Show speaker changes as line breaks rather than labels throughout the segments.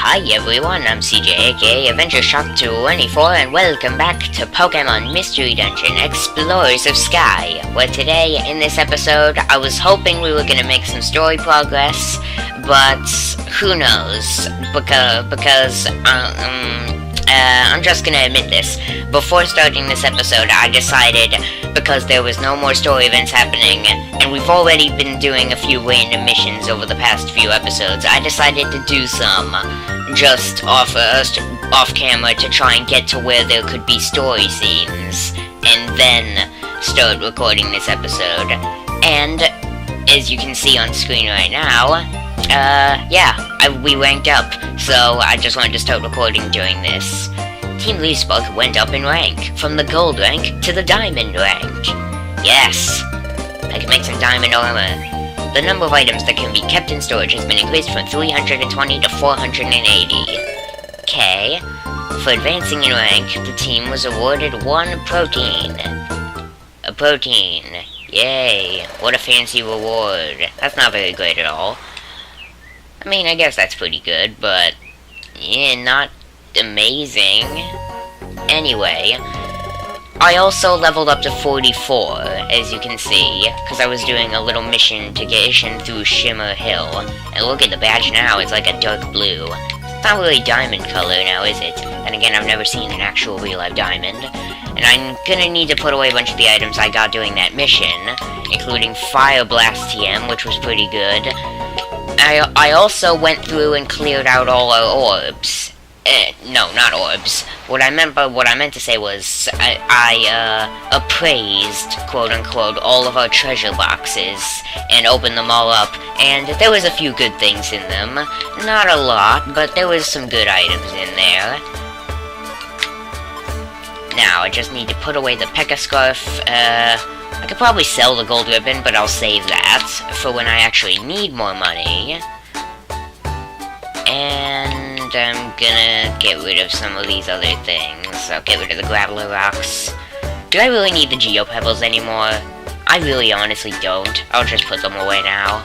Hi everyone, I'm CJ aka Adventureshock 24 and welcome back to Pokemon Mystery Dungeon Explorers of Sky, where today in this episode I was hoping we were gonna make some story progress, but who knows, because I'm just gonna admit this. Before starting this episode, I decided, because there was no more story events happening, and we've already been doing a few random missions over the past few episodes, I decided to do some just off camera to try and get to where there could be story scenes, and then start recording this episode. And, as you can see on screen right now, we ranked up, so I just wanted to start recording during this. Team Leafspark went up in rank, from the gold rank to the diamond rank. Yes! I can make some diamond armor. The number of items that can be kept in storage has been increased from 320 to 480. Okay. For advancing in rank, the team was awarded one protein. A protein. Yay. What a fancy reward. That's not very great at all. I mean, I guess that's pretty good, but yeah, not amazing. Anyway, I also leveled up to 44, as you can see, because I was doing a little mission to get through Shimmer Hill. And look at the badge now, it's like a dark blue. It's not really diamond color now, is it? And again, I've never seen an actual real-life diamond. And I'm gonna need to put away a bunch of the items I got doing that mission, including Fire Blast TM, which was pretty good. I also went through and cleared out all our orbs. No, not orbs. What I meant to say was, I appraised, quote-unquote, all of our treasure boxes, and opened them all up, and there was a few good things in them. Not a lot, but there was some good items in there. Now, I just need to put away the Pekka Scarf. I could probably sell the gold ribbon, but I'll save that for when I actually need more money. And I'm gonna get rid of some of these other things. I'll get rid of the Graveler Rocks. Do I really need the Geo Pebbles anymore? I really honestly don't. I'll just put them away now.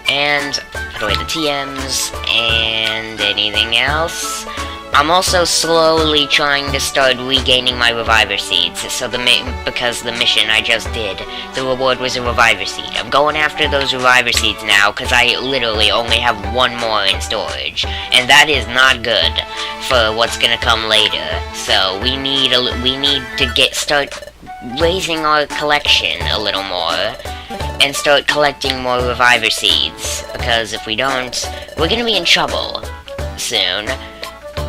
And put away the TMs and anything else. I'm also slowly trying to start regaining my Reviver Seeds, because the mission I just did, the reward was a Reviver Seed. I'm going after those Reviver Seeds now, because I literally only have one more in storage, and that is not good for what's gonna come later. So we need to start raising our collection a little more, and start collecting more Reviver Seeds, because if we don't, we're gonna be in trouble soon.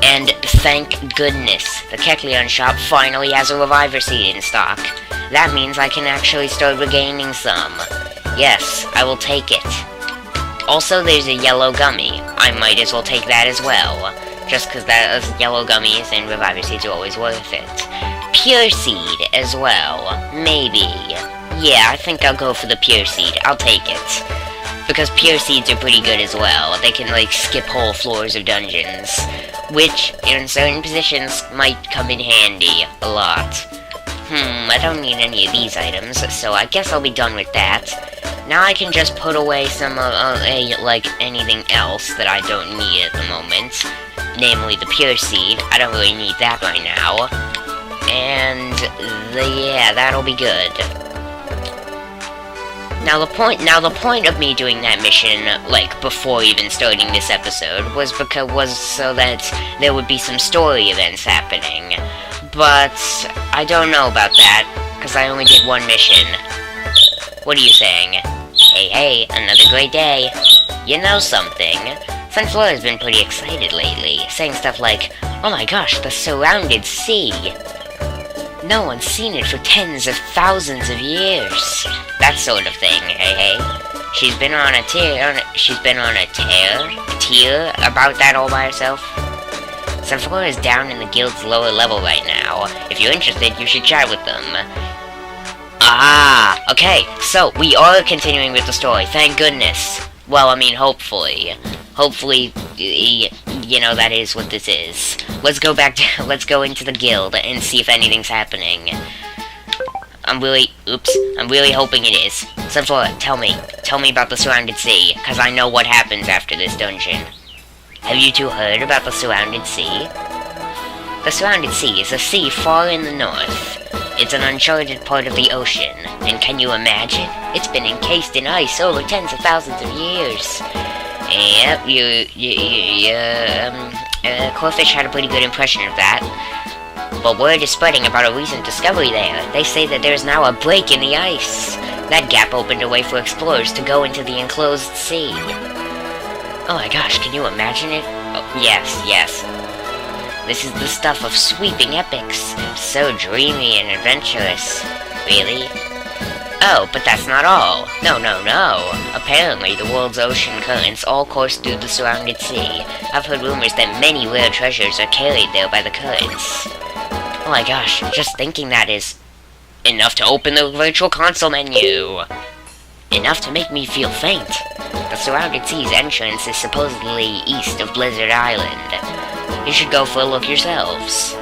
And thank goodness, the Kecleon shop finally has a Reviver Seed in stock. That means I can actually start regaining some. Yes, I will take it. Also, there's a yellow gummy. I might as well take that as well. Just because those yellow gummies and Reviver Seeds are always worth it. Pure Seed as well. Maybe. Yeah, I think I'll go for the Pure Seed. I'll take it. Because Pure Seeds are pretty good as well. They can, like, skip whole floors of dungeons, which, in certain positions, might come in handy a lot. I don't need any of these items, so I guess I'll be done with that. Now I can just put away some, anything else that I don't need at the moment. Namely, the Pure Seed. I don't really need that right now. And, yeah, that'll be good. Now the point of me doing that mission, like, before even starting this episode, was so that there would be some story events happening. But I don't know about that, because I only did one mission. What are you saying? Hey, another great day. You know something? Sunflora's been pretty excited lately, saying stuff like, "Oh my gosh, the surrounded sea. No one's seen it for tens of thousands of years." That sort of thing, hey. She's been on a tear about that all by herself. Sunflora is down in the guild's lower level right now. If you're interested, you should chat with them. Okay, so we are continuing with the story, thank goodness. Well, I mean, hopefully. Hopefully, you know, that is what this is. Let's go into the guild and see if anything's happening. I'm really hoping it is. Sunflora, tell me about the surrounded sea, because I know what happens after this dungeon. Have you two heard about the Surrounded Sea? The Surrounded Sea is a sea far in the north. It's an uncharted part of the ocean, and can you imagine? It's been encased in ice over tens of thousands of years. Yep, Corfish had a pretty good impression of that. But word is spreading about a recent discovery there. They say that there is now a break in the ice. That gap opened a way for explorers to go into the enclosed sea. Oh my gosh, can you imagine it? Oh, yes. This is the stuff of sweeping epics. So dreamy and adventurous. Really? Oh, but that's not all. No. Apparently, the world's ocean currents all course through the Surrounded Sea. I've heard rumors that many rare treasures are carried there by the currents. Oh my gosh, just thinking that is enough to open the virtual console menu. Enough to make me feel faint. The Surrounded Sea's entrance is supposedly east of Blizzard Island. You should go for a look yourselves.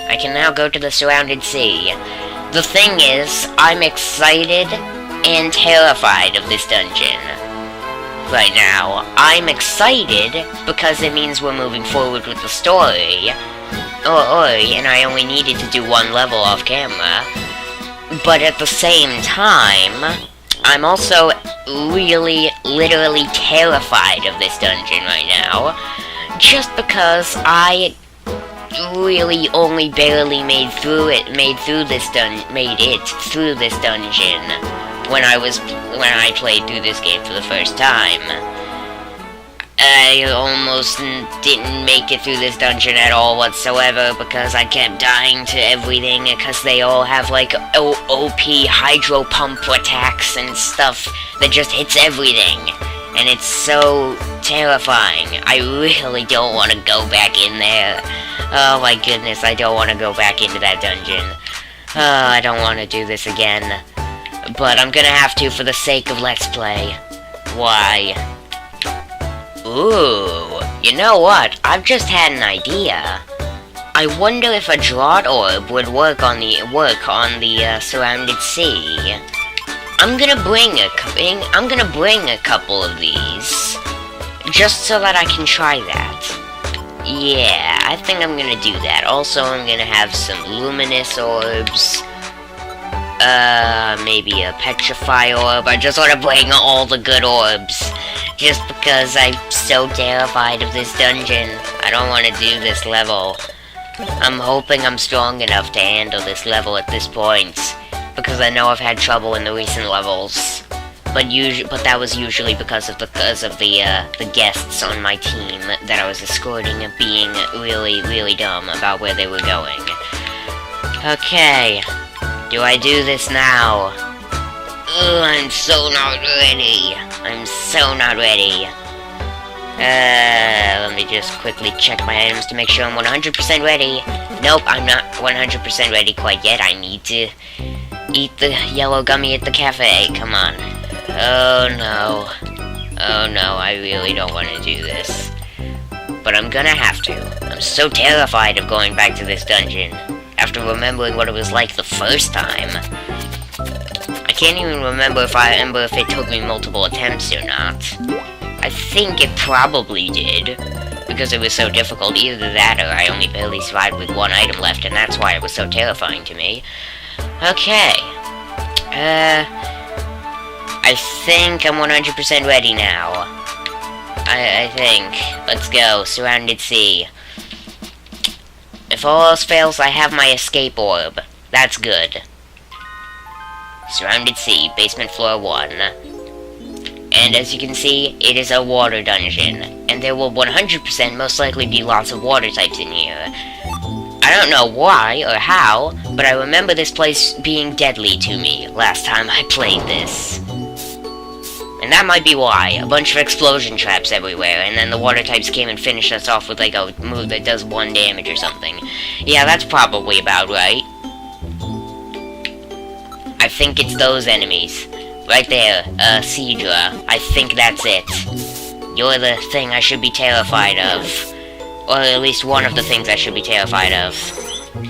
I can now go to the Surrounded Sea. The thing is, I'm excited and terrified of this dungeon. Right now, I'm excited because it means we're moving forward with the story. And I only needed to do one level off camera. But at the same time, I'm also really, literally terrified of this dungeon right now. Just because I really only barely made it through this dungeon when I played through this game for the first time. I almost didn't make it through this dungeon at all whatsoever because I kept dying to everything because they all have like OP hydro pump attacks and stuff that just hits everything. And it's so terrifying. I really don't want to go back in there. Oh my goodness, I don't want to go back into that dungeon. I don't want to do this again. But I'm gonna have to for the sake of Let's Play. Why? Ooh, you know what? I've just had an idea. I wonder if a Drought Orb would work on the Surrounded Sea. I'm gonna bring a couple of these, just so that I can try that. Yeah, I think I'm gonna do that. Also, I'm gonna have some Luminous Orbs. Maybe a Petrify Orb. I just want to bring all the good orbs. Just because I'm so terrified of this dungeon. I don't want to do this level. I'm hoping I'm strong enough to handle this level at this point. Because I know I've had trouble in the recent levels. But that was usually because of the guests on my team that I was escorting being really, really dumb about where they were going. Okay. Do I do this now? Ugh, I'm so not ready. I'm so not ready. Let me just quickly check my items to make sure I'm 100% ready. Nope, I'm not 100% ready quite yet. I need to eat the yellow gummy at the cafe. Come on. Oh no. Oh no, I really don't want to do this. But I'm gonna have to. I'm so terrified of going back to this dungeon. After remembering what it was like the first time. I can't even remember if it took me multiple attempts or not. I think it probably did, because it was so difficult. Either that or I only barely survived with one item left, and that's why it was so terrifying to me. Okay. I think I'm 100% ready now. I think. Let's go. Surrounded Sea. If all else fails, I have my escape orb. That's good. Surrounded Sea, basement floor 1. And as you can see, it is a water dungeon. And there will 100% most likely be lots of water types in here. I don't know why or how, but I remember this place being deadly to me last time I played this. And that might be why. A bunch of explosion traps everywhere, and then the water types came and finished us off with like a move that does 1 damage or something. Yeah, that's probably about right. I think it's those enemies. Right there, Cedra. I think that's it. You're the thing I should be terrified of. Or at least one of the things I should be terrified of.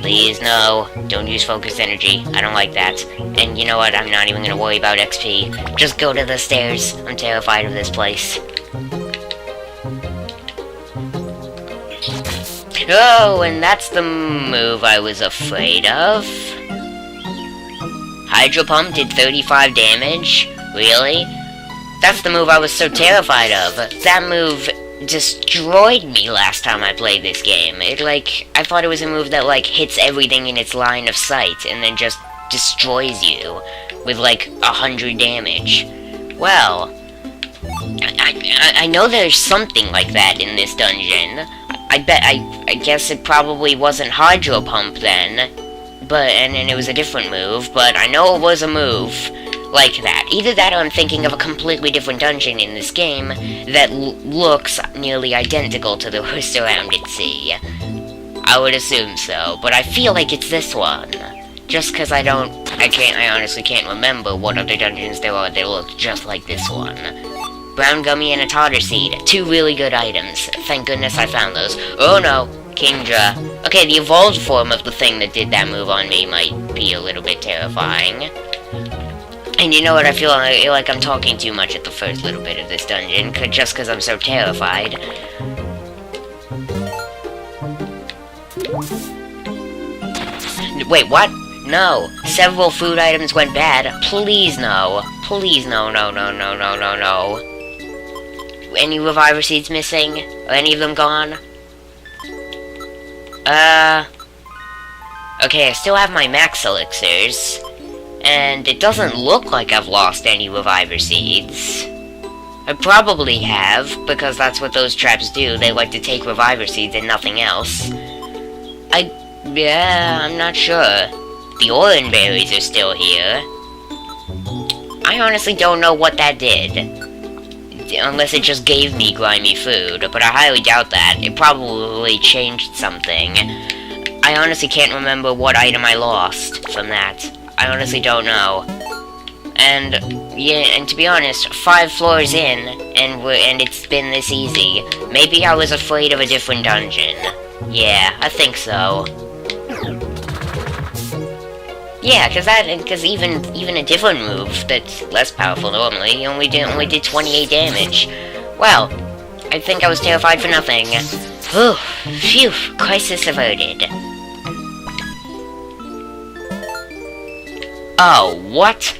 Please, no. Don't use focused energy. I don't like that. And you know what? I'm not even gonna worry about XP. Just go to the stairs. I'm terrified of this place. Oh, and that's the move I was afraid of. Hydro Pump did 35 damage? Really? That's the move I was so terrified of. That move destroyed me last time I played this game. I thought it was a move that, hits everything in its line of sight and then just destroys you with, 100 damage. Well, I know there's something like that in this dungeon. I guess it probably wasn't Hydro Pump then, and it was a different move, but I know it was a move like that. Either that or I'm thinking of a completely different dungeon in this game that looks nearly identical to the Surrounded Sea. I would assume so, but I feel like it's this one. Just because I honestly can't remember what other dungeons there are that look just like this one. Brown Gummy and a Totter Seed. 2 really good items. Thank goodness I found those. Oh no, Kingdra. Okay, the evolved form of the thing that did that move on me might be a little bit terrifying. And you know what, I feel like I'm talking too much at the first little bit of this dungeon, just because I'm so terrified. Wait, what? No. Several food items went bad. Please no. Please no. Any Reviver Seeds missing? Are any of them gone? Okay, I still have my Max Elixirs. And it doesn't look like I've lost any Reviver Seeds. I probably have, because that's what those traps do. They like to take Reviver Seeds and nothing else. I'm not sure. The Oran Berries are still here. I honestly don't know what that did. Unless it just gave me grimy food, but I highly doubt that. It probably changed something. I honestly can't remember what item I lost from that. I honestly don't know. And to be honest, 5 floors in, and it's been this easy. Maybe I was afraid of a different dungeon. Yeah, I think so. Yeah, because even a different move that's less powerful normally only did 28 damage. Well, I think I was terrified for nothing. Whew, phew, crisis averted. Oh, what?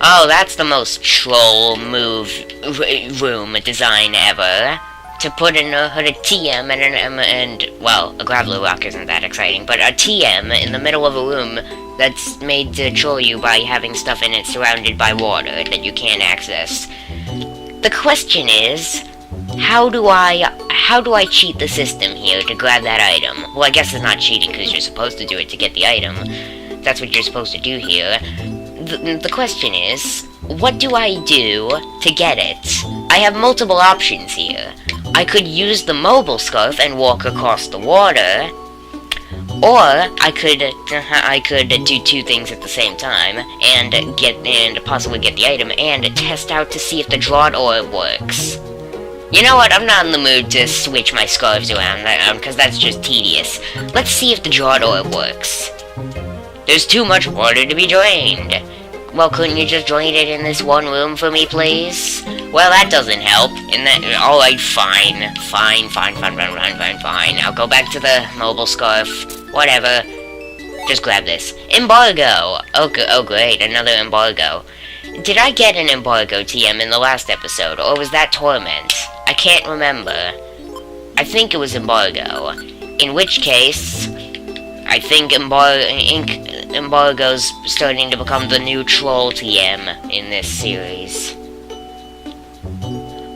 Oh, that's the most troll room design ever. To put a TM and well, a Graveler Rock isn't that exciting, but a TM in the middle of a room that's made to troll you by having stuff in it surrounded by water that you can't access. The question is, how do I cheat the system here to grab that item? Well, I guess it's not cheating because you're supposed to do it to get the item. That's what you're supposed to do here. The question is, what do I do to get it? I have multiple options here. I could use the mobile scarf and walk across the water, or I could do 2 things at the same time and possibly get the item and test out to see if the Drought Orb works. You know what? I'm not in the mood to switch my scarves around because that's just tedious. Let's see if the Drought Orb works. There's too much water to be drained. Well, couldn't you just drain it in this one room for me, please? Well, that doesn't help. Alright, fine. I'll go back to the mobile scarf. Whatever. Just grab this. Embargo! Oh great, another embargo. Did I get an embargo TM in the last episode, or was that Torment? I can't remember. I think it was embargo. In which case, I think embargo's starting to become the new troll TM in this series.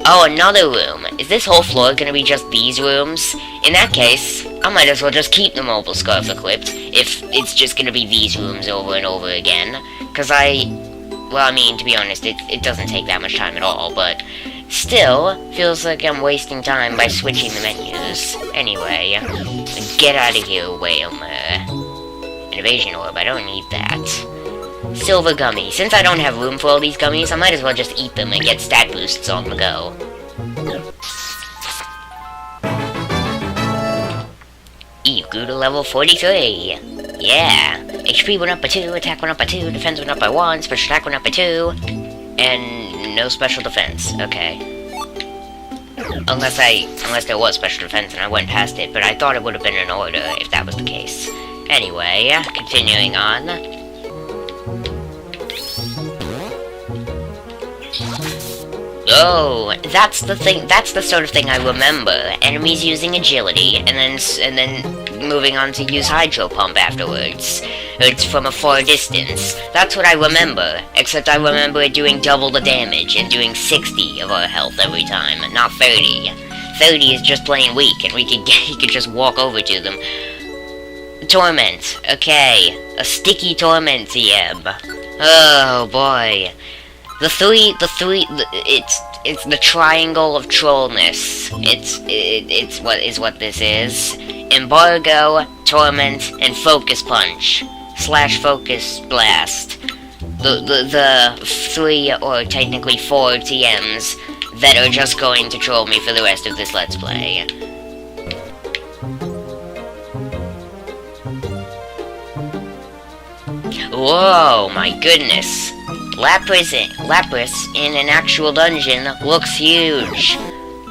Oh, another room. Is this whole floor gonna be just these rooms? In that case, I might as well just keep the mobile scarf equipped, if it's just gonna be these rooms over and over again. Cause well, I mean, to be honest, it doesn't take that much time at all, but still, feels like I'm wasting time by switching the menus. Anyway, get out of here, Whalmer. Invasion Orb, I don't need that. Silver Gummy. Since I don't have room for all these gummies, I might as well just eat them and get stat boosts on the go. You grew to level 43. Yeah. HP went up by 2, attack went up by 2, defense went up by 1, special attack went up by 2, and no special defense. Okay. Unless there was special defense and I went past it, but I thought it would have been in order if that was the case. Anyway, continuing on. Oh, that's the thing. That's the sort of thing I remember. Enemies using agility, and then moving on to use hydro pump afterwards. It's from a far distance. That's what I remember. Except I remember it doing double the damage and doing 60 of our health every time, not 30. 30 is just plain weak, and he could just walk over to them. Torment. Okay, a sticky torment TM. Oh boy. It's the triangle of trollness. It's what this is. Embargo, torment, and focus punch / focus blast. The 3 or technically 4 TMs that are just going to troll me for the rest of this Let's Play. Whoa, my goodness. Lapras in an actual dungeon looks huge.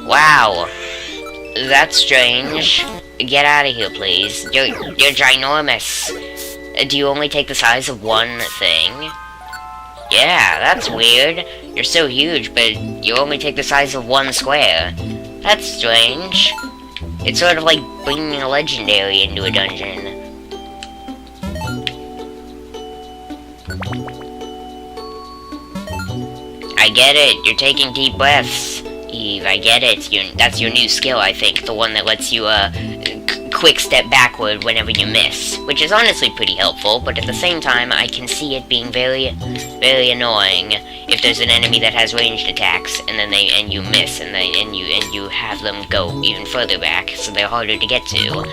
Wow. That's strange. Get out of here, please. You're ginormous. Do you only take the size of one thing? Yeah, that's weird. You're so huge, but you only take the size of one square. That's strange. It's sort of like bringing a legendary into a dungeon. I get it, you're taking deep breaths. Eve, I get it. That's your new skill, I think. The one that lets you, quick step backward whenever you miss. Which is honestly pretty helpful, but at the same time, I can see it being very, very annoying if there's an enemy that has ranged attacks, and you miss, and you have them go even further back, so they're harder to get to.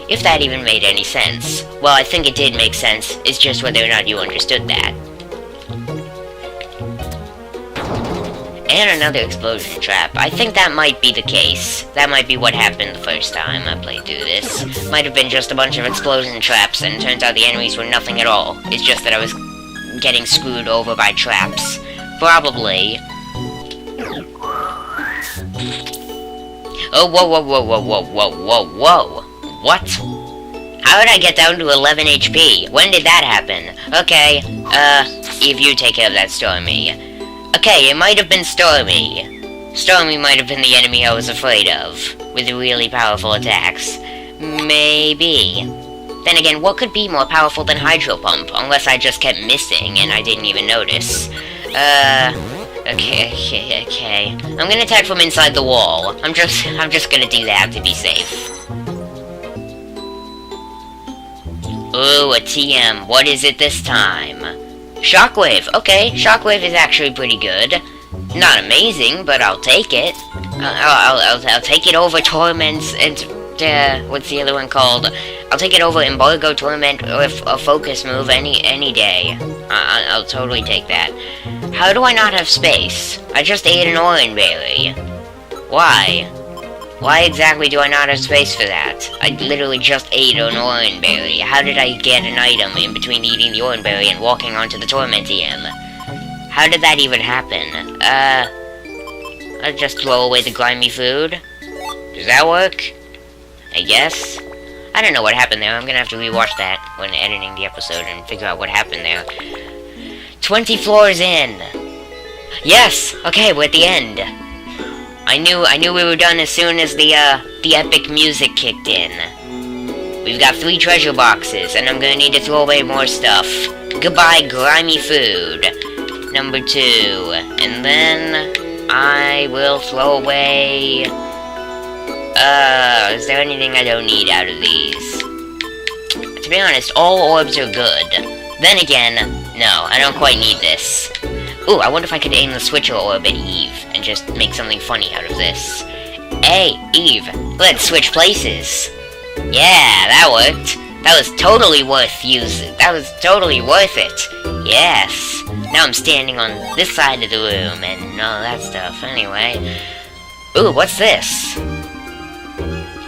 If that even made any sense. Well, I think it did make sense. It's just whether or not you understood that. And another explosion trap. I think that might be the case. That might be what happened the first time I played through this. Might have been just a bunch of explosion traps, and it turns out the enemies were nothing at all. It's just that I was getting screwed over by traps. Probably. Oh, whoa. What? How did I get down to 11 HP? When did that happen? Okay, Eve, you take care of that Stormy. Okay, it might have been Stormy. Stormy might have been the enemy I was afraid of, with really powerful attacks. Maybe. Then again, what could be more powerful than Hydro Pump, unless I just kept missing and I didn't even notice? Okay. I'm gonna attack from inside the wall. I'm just gonna do that to be safe. Ooh, a TM. What is it this time? Shockwave. Okay, Shockwave is actually pretty good. Not amazing, but I'll take it. I'll take it over Torments and what's the other one called? I'll take it over Embargo, Torment, or a Focus move any day. I'll totally take that. How do I not have space? I just ate an orange berry. Why? Why exactly do I not have space for that? I literally just ate an orange berry. How did I get an item in between eating the orange berry and walking onto the Torment TM? How did that even happen? I'll just throw away the grimy food. Does that work? I guess. I don't know what happened there. I'm gonna have to rewatch that when editing the episode and figure out what happened there. 20 floors in! Yes! Okay, we're at the end. I knew we were done as soon as the epic music kicked in. We've got 3 treasure boxes, and I'm gonna need to throw away more stuff. Goodbye, grimy food. Number 2. And then I will throw away... is there anything I don't need out of these? To be honest, all orbs are good. Then again, no, I don't quite need this. Ooh, I wonder if I could aim the switcher orb at Eve and just make something funny out of this. Hey, Eve, let's switch places. Yeah, that worked. That was totally worth using. That was totally worth it. Yes. Now I'm standing on this side of the room and all that stuff. Anyway. Ooh, what's this?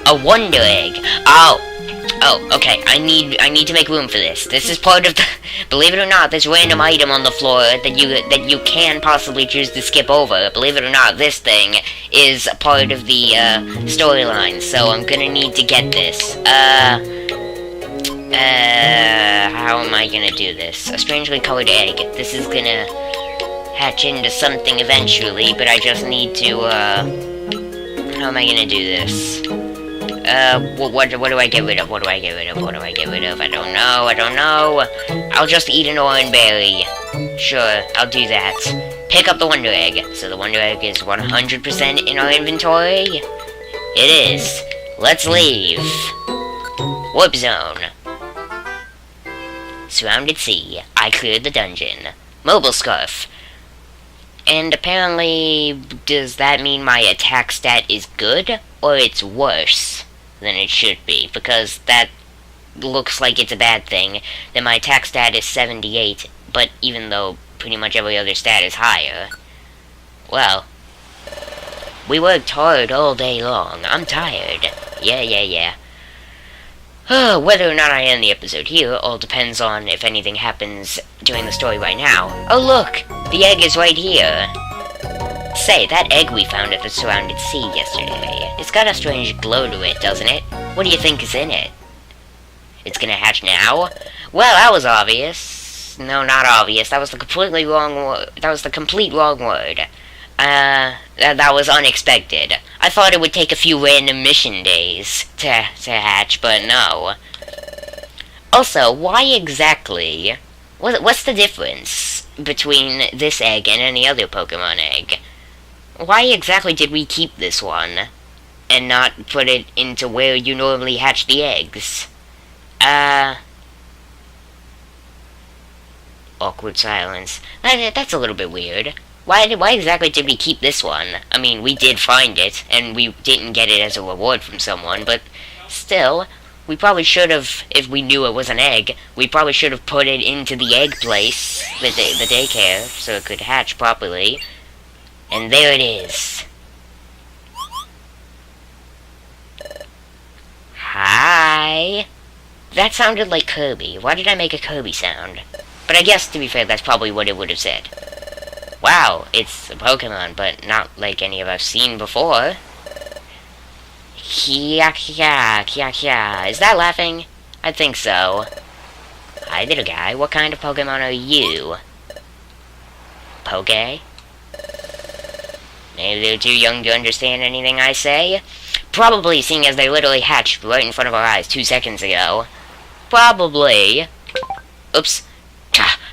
A Wonder Egg. Oh, Oh, okay. I need to make room for this. This is part of the, believe it or not, this random item on the floor that you can possibly choose to skip over. Believe it or not, this thing is a part of the storyline. So I'm gonna need to get this. How am I gonna do this? A strangely colored egg. This is gonna hatch into something eventually, but I just need to how am I gonna do this? What do I get rid of? What do I get rid of? What do I get rid of? I don't know. I'll just eat an orange berry. Sure, I'll do that. Pick up the Wonder Egg. So the Wonder Egg is 100% in our inventory? It is. Let's leave. Warp Zone. Surrounded sea. I cleared the dungeon. Mobile Scarf. And apparently, does that mean my attack stat is good, or it's worse than it should be? Because that looks like it's a bad thing. Then my attack stat is 78, but even though pretty much every other stat is higher. Well, we worked hard all day long. I'm tired. Yeah. Whether or not I end the episode here all depends on if anything happens during the story right now. Oh look! The egg is right here! Say, that egg we found at the Surrounded Sea yesterday, it's got a strange glow to it, doesn't it? What do you think is in it? It's gonna hatch now? Well, that was obvious. No, not obvious. That was the completely wrong word. That was the complete wrong word. That was unexpected. I thought it would take a few random mission days to hatch, but no. Also, why exactly... What's the difference between this egg and any other Pokemon egg? Why exactly did we keep this one and not put it into where you normally hatch the eggs? Awkward silence. That's a little bit weird. Why exactly did we keep this one? I mean, we did find it, and we didn't get it as a reward from someone, but still, we probably should have, if we knew it was an egg, we probably should have put it into the egg place, the daycare, so it could hatch properly. And there it is. Hi. That sounded like Kirby. Why did I make a Kirby sound? But I guess, to be fair, that's probably what it would have said. Wow, it's a Pokemon, but not like any I've seen before. Kia. Is that laughing? I think so. Hi, little guy. What kind of Pokemon are you? Poke? Maybe they're too young to understand anything I say? Probably, seeing as they literally hatched right in front of our eyes 2 seconds ago. Probably. Oops.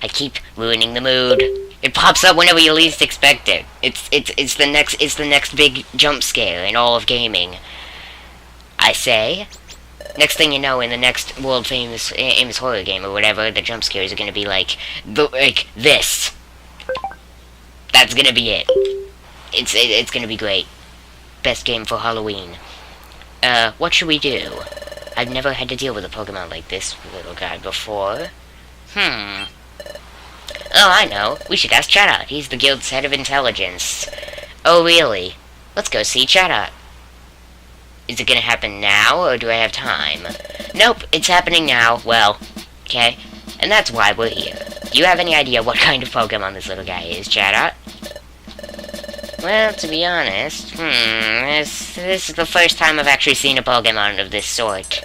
I keep ruining the mood. It pops up whenever you least expect it. It's the next big jump scare in all of gaming. I say. Next thing you know, in the next world famous horror game or whatever, the jump scares are gonna be like this. That's gonna be it. It's gonna be great. Best game for Halloween. What should we do? I've never had to deal with a Pokemon like this little guy before. Oh, I know. We should ask Chatot. He's the guild's head of intelligence. Oh, really? Let's go see Chatot. Is it gonna happen now, or do I have time? Nope, it's happening now. Well, okay. And that's why we're here. Do you have any idea what kind of Pokemon this little guy is, Chatot? Well, to be honest, this is the first time I've actually seen a Pokemon of this sort.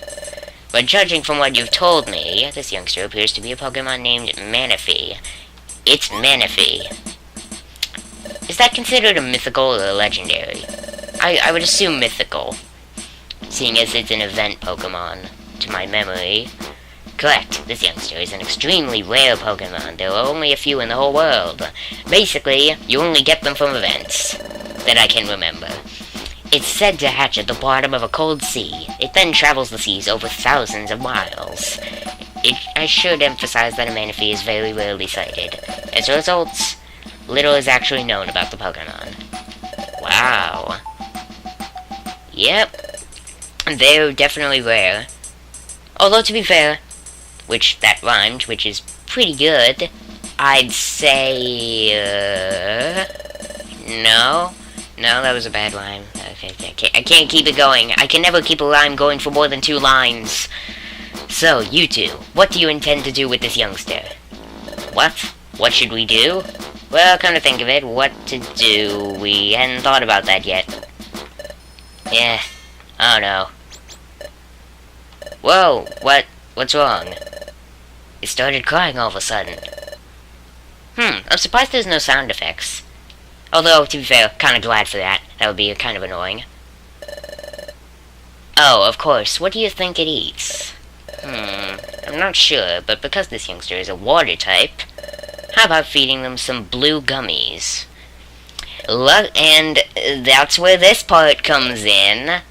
But judging from what you've told me, this youngster appears to be a Pokemon named Manaphy. It's Manaphy. Is that considered a mythical or a legendary? I would assume mythical, seeing as it's an event Pokemon, to my memory. Correct, this youngster is an extremely rare Pokemon. There are only a few in the whole world. Basically, you only get them from events, that I can remember. It's said to hatch at the bottom of a cold sea. It then travels the seas over thousands of miles. I should emphasize that a Manaphy is very rarely sighted. As a result, little is actually known about the Pokemon. Wow. Yep. They're definitely rare. Although, to be fair, which that rhymed, which is pretty good, I'd say, no, that was a bad rhyme. I can't keep it going. I can never keep a rhyme going for more than 2 lines. So, you two, what do you intend to do with this youngster? What? What should we do? Well, come to think of it, what to do? We hadn't thought about that yet. Yeah, I don't know. Whoa, what's wrong? It started crying all of a sudden. I'm surprised there's no sound effects. Although, to be fair, kinda glad for that. That would be kind of annoying. Oh, of course, what do you think it eats? I'm not sure, but because this youngster is a water type, how about feeding them some blue gummies? And that's where this part comes in.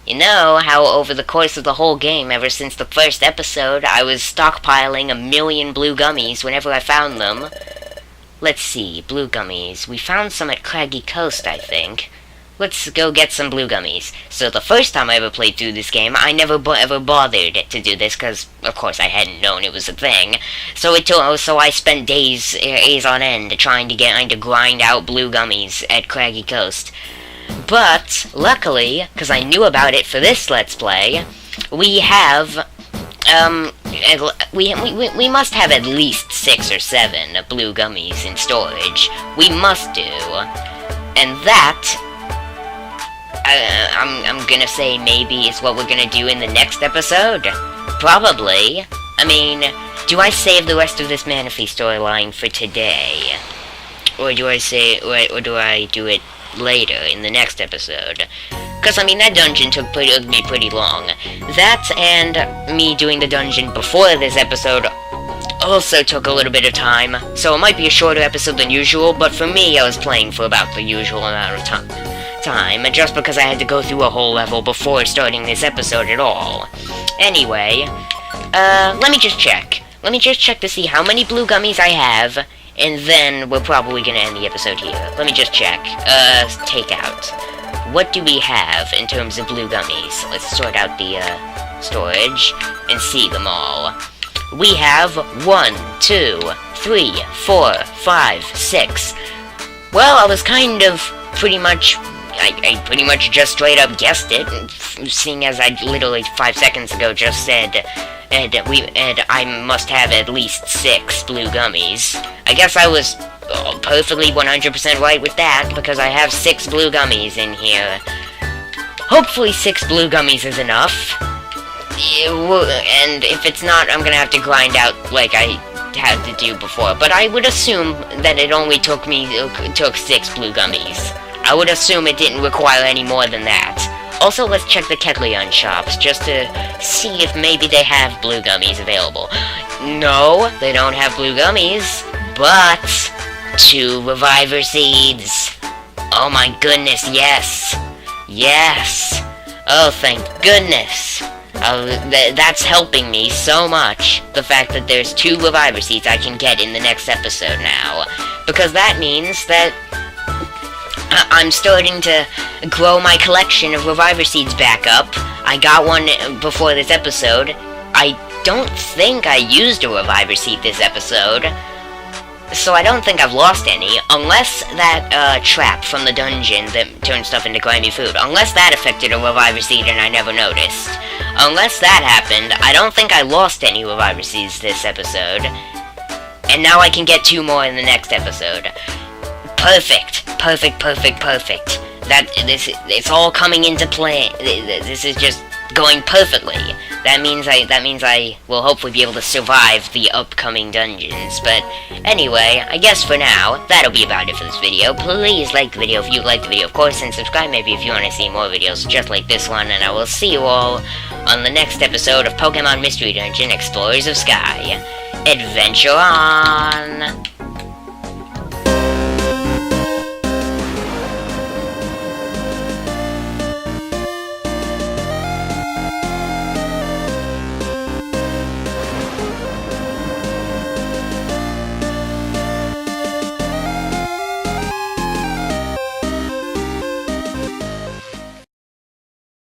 You know how over the course of the whole game, ever since the first episode, I was stockpiling 1,000,000 blue gummies whenever I found them. Let's see, blue gummies. We found some at Craggy Coast, I think. Let's go get some blue gummies. So the first time I ever played through this game, I never ever bothered to do this, because, of course, I hadn't known it was a thing. So I spent days on end trying to grind out blue gummies at Craggy Coast. But, luckily, because I knew about it for this Let's Play, we have, we must have at least 6 or 7 blue gummies in storage. We must do. And that, I'm gonna say maybe is what we're gonna do in the next episode. Probably. I mean, do I save the rest of this Manaphy storyline for today? Or do I do it later in the next episode? Because, I mean, that dungeon took me pretty long. That and me doing the dungeon before this episode also took a little bit of time, so it might be a shorter episode than usual, but for me, I was playing for about the usual amount of time, just because I had to go through a whole level before starting this episode at all. Anyway, let me just check. Let me just check to see how many blue gummies I have, and then we're probably gonna end the episode here. Let me just check. Takeout. What do we have in terms of blue gummies? Let's sort out the, storage and see them all. We have 1, 2, 3, 4, 5, 6. Well, I was kind of pretty much... I pretty much just straight up guessed it, seeing as I literally 5 seconds ago just said, and I must have at least 6 blue gummies. I guess I was perfectly 100% right with that, because I have 6 blue gummies in here. Hopefully 6 blue gummies is enough. And if it's not, I'm gonna have to grind out like I had to do before. But I would assume that it only took 6 blue gummies. I would assume it didn't require any more than that. Also, let's check the Ketleon shops, just to see if maybe they have blue gummies available. No, they don't have blue gummies, but 2 reviver seeds. Oh my goodness, yes. Yes. Oh, thank goodness. That's helping me so much, the fact that there's 2 reviver seeds I can get in the next episode now. Because that means that I'm starting to grow my collection of reviver seeds back up. I got one before this episode. I don't think I used a reviver seed this episode, so I don't think I've lost any, unless that trap from the dungeon that turned stuff into grimy food, unless that affected a reviver seed and I never noticed. Unless that happened, I don't think I lost any reviver seeds this episode. And now I can get 2 more in the next episode. Perfect. Perfect, perfect, perfect. It's all coming into play. This is just going perfectly. That means I will hopefully be able to survive the upcoming dungeons. But anyway, I guess for now, that'll be about it for this video. Please like the video if you liked the video, of course, and subscribe maybe if you want to see more videos just like this one. And I will see you all on the next episode of Pokemon Mystery Dungeon Explorers of Sky. Adventure on!